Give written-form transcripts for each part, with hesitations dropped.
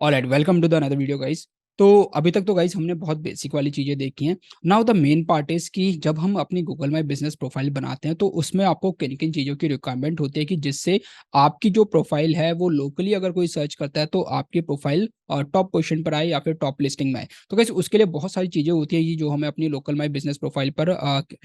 Alright, welcome to the another video guys. तो अभी तक तो गाइस हमने बहुत बेसिक वाली चीज़ें देखी हैं। Now the main part is कि जब हम अपनी गूगल माय बिज़नेस प्रोफाइल बनाते हैं तो उसमें आपको किन-किन चीज़ों की रिक्वायरमेंट होती है कि जिससे आपकी जो प्रोफाइल है वो लोकली अगर कोई सर्च करता है तो आपकी प्रोफाइल टॉप पोज़ीशन पर आए या फिर टॉप लिस्टिंग में आए। तो गाइस उसके लिए बहुत सारी चीज़ें होती हैं ये जो हमें अपनी लोकल माय बिज़नेस प्रोफाइल पर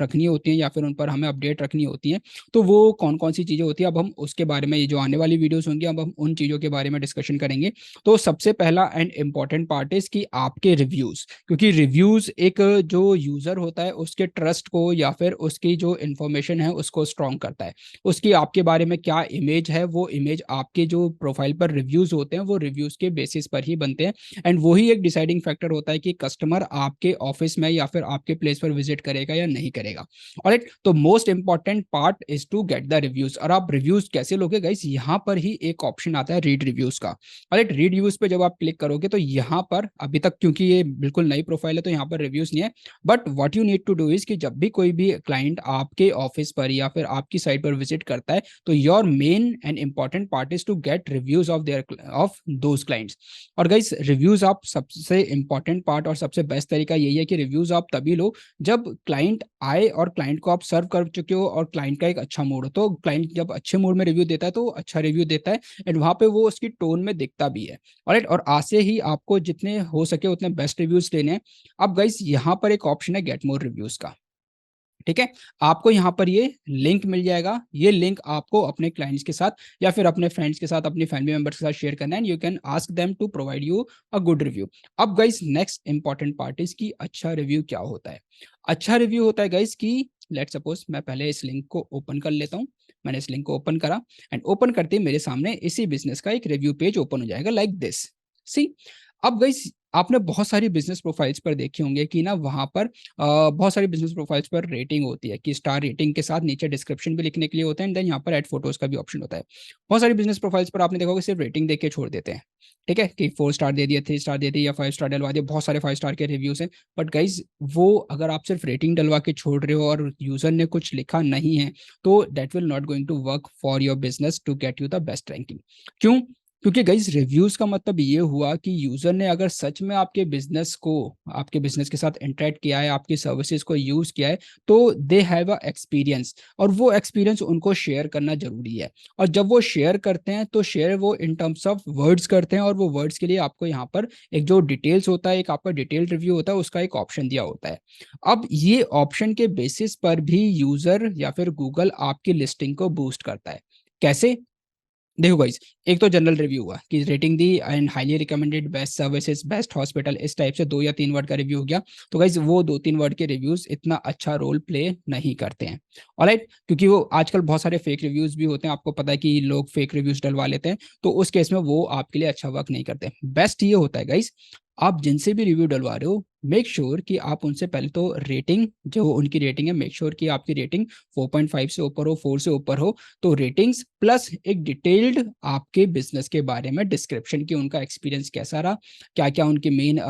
रखनी होती हैं या फिर उन पर हमें अपडेट रखनी होती हैं। तो वो कौन-कौन सी चीज़ें होती हैं अब हम उसके बारे में ये जो आने वाली वीडियोज़ होंगी अब हम उन चीज़ों के बारे में डिस्कशन करेंगे। तो सबसे पहला एंड इम्पॉर्टेंट पार्ट इज़ कि आपके रिव्यूज़, क्योंकि रिव्यूज़ एक जो यूज़र होता है उसके ट्रस्ट को या फिर उसकी जो इन्फॉर्मेशन है उसको स्ट्रॉन्ग करता है। उसकी आपके बारे में क्या इमेज है, वो इमेज आपके जो प्रोफाइल पर रिव्यूज़ होते हैं वो रिव्यूज़ के बेसिस पर ही बनते हैं एंड वही एक डिसाइडिंग फैक्टर होता है कि कस्टमर आपके ऑफिस में या फिर आपके प्लेस पर विजिट करेगा या नहीं करेगा। ऑलराइट, तो most important part is to get the reviews. और आप रिव्यूज़ कैसे लोगे गाइस, यहाँ पर ही एक ऑप्शन आता है रीड रिव्यूज़ का। राइट, रीड रिव्यूज पे जब आप क्लिक करोगे तो यहाँ पर अभी तक क्योंकि ये बिल्कुल नई प्रोफाइल है तो यहाँ पर रिव्यूज नहीं है, but what you need to do is कि जब भी कोई भी क्लाइंट आपके ऑफिस पर या फिर आपकी साइट पर विजिट करता है तो your main and important part is to get reviews of their of those clients. और गाइस रिव्यूज आप सबसे इंपॉर्टेंट पार्ट और सबसे बेस्ट तरीका यही है कि रिव्यूज आप तभी लो जब क्लाइंट आए और क्लाइंट को आप सर्व कर चुके हो और क्लाइंट का एक अच्छा मूड हो। तो क्लाइंट जब अच्छे मूड में रिव्यू देता है तो वो अच्छा रिव्यू देता है एंड वहाँ पे वो उसकी टोन में दिखता भी है। ऑलराइट, और आज से ही आपको जितने हो सके उतने बेस्ट रिव्यूज लेने हैं। अब गाइस यहाँ पर एक ऑप्शन है गेट मोर रिव्यूज का। ठीक है, आपको यहाँ पर ये लिंक मिल जाएगा। ये लिंक आपको अपने क्लाइंट्स के साथ या फिर अपने फ्रेंड्स के साथ, अपनी फैमिली मेंबर्स के साथ शेयर करना है and you can ask them to provide you a good review. अब guys next important part is कि अच्छा रिव्यू क्या होता है। अच्छा रिव्यू होता है गाइस कि लेट सपोज मैं पहले इस लिंक को ओपन कर लेता हूँ। मैंने इस लिंक को ओपन करा एंड ओपन करते ही मेरे सामने इसी बिजनेस का एक रिव्यू पेज ओपन हो जाएगा लाइक दिस। सी, अब गाइस आपने बहुत सारी बिजनेस प्रोफाइल्स पर देखे होंगे कि ना वहाँ पर बहुत सारी बिजनेस प्रोफाइल्स पर रेटिंग होती है कि स्टार रेटिंग के साथ नीचे डिस्क्रिप्शन भी लिखने के लिए होता है एंड देन यहाँ पर ऐड फोटोज का भी ऑप्शन होता है। बहुत सारी बिजनेस प्रोफाइल्स पर आपने देखा होगा सिर्फ रेटिंग देख के छोड़ देते हैं। ठीक है, कि 4 स्टार दे दिया, 3 स्टार दे दिया या 5 स्टार डलवा दिया, बहुत सारे 5 स्टार के रिव्यूज हैं। बट गाइज वो अगर आप सिर्फ रेटिंग डलवा के छोड़ रहे हो और यूजर ने कुछ लिखा नहीं है तो that will not going to work for your business to get you the best ranking. क्यों? क्योंकि गाइस रिव्यूज का मतलब ये हुआ कि यूजर ने अगर सच में आपके बिजनेस के साथ इंटरेक्ट किया है, आपकी सर्विसेज को यूज किया है, तो दे हैव अ एक्सपीरियंस और वो एक्सपीरियंस उनको शेयर करना जरूरी है। और जब वो शेयर करते हैं तो शेयर वो इन टर्म्स ऑफ वर्ड्स करते हैं और वो वर्ड्स के लिए आपको यहाँ पर एक जो डिटेल्स होता है, एक आपका डिटेल रिव्यू होता है, उसका एक ऑप्शन दिया होता है। अब ये ऑप्शन के बेसिस पर भी यूजर या फिर गूगल आपकी लिस्टिंग को बूस्ट करता है। कैसे? देखो गाइस, एक तो जनरल रिव्यू हुआ कि rating the and highly recommended, best services, best hospital, इस टाइप से 2 या 3 वर्ड का रिव्यू हो गया। तो गाइस वो 2-3 वर्ड के रिव्यूज इतना अच्छा रोल प्ले नहीं करते हैं। ऑलराइट, क्योंकि वो आजकल बहुत सारे फेक रिव्यूज भी होते हैं, आपको पता है कि लोग फेक रिव्यूज डलवा लेते हैं, तो उस केस में वो आपके लिए अच्छा वर्क नहीं करते। बेस्ट ये होता है गाइस, आप जिनसे भी रिव्यू डलवा रहे हो मेक श्योर कि आप उनसे पहले तो रेटिंग, जो उनकी रेटिंग है, मेक श्योर कि आपकी रेटिंग 4.5 से ऊपर हो, 4 से ऊपर हो। तो रेटिंग्स प्लस एक डिटेल्ड आपके बिजनेस के बारे में डिस्क्रिप्शन की, उनका एक्सपीरियंस कैसा रहा, क्या क्या उनकी मेन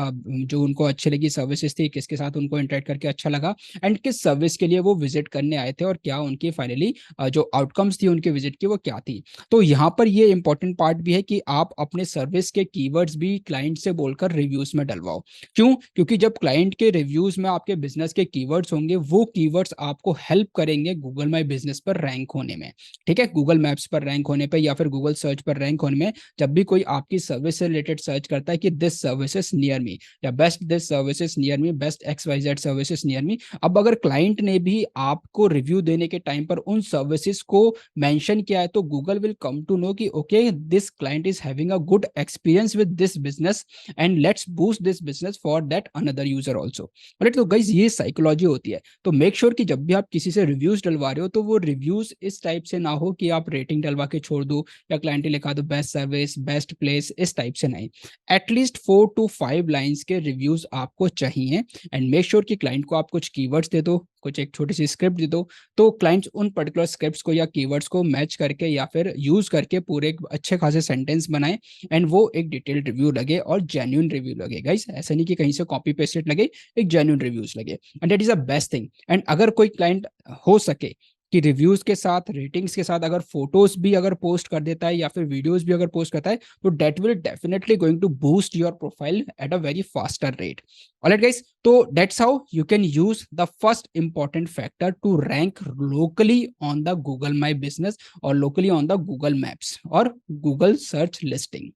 जो उनको अच्छी लगी सर्विसेज थी, किसके साथ उनको इंटरेक्ट करके अच्छा लगा एंड किस सर्विस के लिए वो विजिट करने आए थे और क्या उनकी फाइनली जो आउटकम्स थी उनके विजिट की वो क्या थी। तो यहाँ पर ये इंपॉर्टेंट पार्ट भी है कि आप अपने सर्विस के कीवर्ड्स भी क्लाइंट से बोलकर रिव्यूज में डलवाओ। क्यों? क्योंकि जब क्लाइंट के रिव्यूज में आपके बिजनेस के कीवर्ड्स होंगे, वो कीवर्ड्स आपको हेल्प करेंगे गूगल माई बिजनेस पर रैंक होने में। ठीक है, गूगल मैप्स पर रैंक होने पे या फिर गूगल सर्च पर रैंक होने में। जब भी कोई आपकी सर्विस से रिलेटेड सर्च करता है कि दिस सर्विसेज नियर मी या best this services near me, best XYZ services near me, अब अगर क्लाइंट ने भी आपको रिव्यू देने के टाइम पर उन सर्विसेज को मेंशन किया है तो Google will come to know कि okay this client is having a good experience with this business and let's boost this business for that another user also. Right, तो गाइज ये psychology होती है। तो मेक श्योर कि जब भी आप किसी से रिव्यूज डलवा रहे हो तो वो रिव्यूज इस टाइप से ना हो कि आप रेटिंग डलवा के छोड़ दो या क्लाइंट लिखा दो बेस्ट सर्विस, बेस्ट प्लेस, इस टाइप से नहीं। एटलीस्ट 4 to 5 लाइन्स के रिव्यूज आपको चाहिए एंड मेक श्योर कि क्लाइंट को आप कुछ कीवर्ड्स दे दो, कुछ एक छोटी सी स्क्रिप्ट दे दो, तो क्लाइंट्स उन पर्टिकुलर स्क्रिप्ट्स को या कीवर्ड्स को मैच करके या फिर यूज करके पूरे एक अच्छे खासे सेंटेंस बनाए एंड वो एक डिटेल्ड रिव्यू लगे और जेन्युइन रिव्यू लगे। गाइस ऐसा नहीं कि कहीं से कॉपी पेस्टेड लगे, एक जेन्युइन रिव्यूज लगे and that is a best thing. And अगर कोई क्लाइंट हो सके कि रिव्यूज के साथ, रेटिंग्स के साथ अगर फोटोज भी अगर पोस्ट कर देता है या फिर वीडियोस भी अगर पोस्ट करता है, तो that will definitely going to boost your profile at a very faster rate. Alright guys, तो that's how you can use the first important factor to rank locally on the Google my business और locally on the Google maps और Google search listing.